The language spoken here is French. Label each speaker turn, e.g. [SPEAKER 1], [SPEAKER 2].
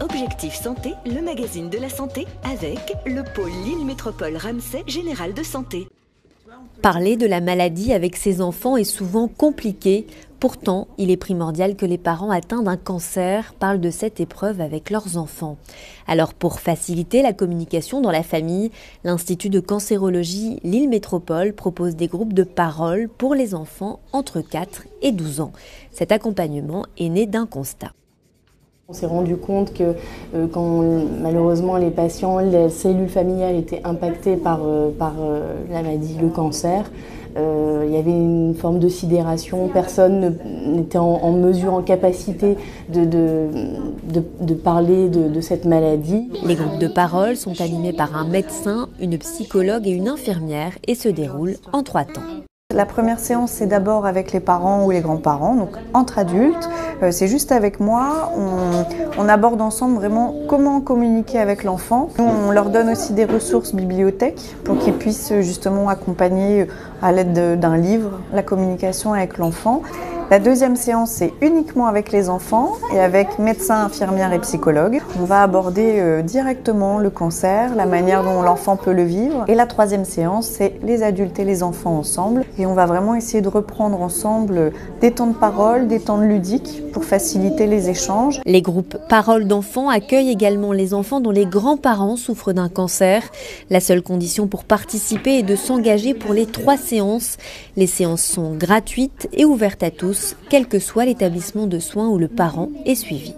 [SPEAKER 1] Objectif Santé, le magazine de la santé avec le pôle Lille Métropole Ramsay Général de Santé.
[SPEAKER 2] Parler de la maladie avec ses enfants est souvent compliqué. Pourtant, il est primordial que les parents atteints d'un cancer parlent de cette épreuve avec leurs enfants. Alors, pour faciliter la communication dans la famille, l'Institut de cancérologie Lille Métropole propose des groupes de parole pour les enfants entre 4 et 12 ans. Cet accompagnement est né d'un constat.
[SPEAKER 3] On s'est rendu compte que quand malheureusement les patients, les cellules familiales étaient impactées par la maladie, le cancer, il y avait une forme de sidération, personne n'était en mesure, en capacité de parler de cette maladie.
[SPEAKER 2] Les groupes de parole sont animés par un médecin, une psychologue et une infirmière et se déroulent en 3 temps.
[SPEAKER 4] La première séance, c'est d'abord avec les parents ou les grands-parents, donc entre adultes. C'est juste avec moi. On aborde ensemble vraiment comment communiquer avec l'enfant. On leur donne aussi des ressources bibliothèques pour qu'ils puissent justement accompagner à l'aide d'un livre la communication avec l'enfant. La deuxième séance, c'est uniquement avec les enfants et avec médecins, infirmières et psychologues. On va aborder directement le cancer, la manière dont l'enfant peut le vivre. Et la troisième séance, c'est les adultes et les enfants ensemble. Et on va vraiment essayer de reprendre ensemble des temps de parole, des temps de ludique pour faciliter les échanges.
[SPEAKER 2] Les groupes Paroles d'enfants accueillent également les enfants dont les grands-parents souffrent d'un cancer. La seule condition pour participer est de s'engager pour les 3 séances. Les séances sont gratuites et ouvertes à tous, quel que soit l'établissement de soins où le parent est suivi.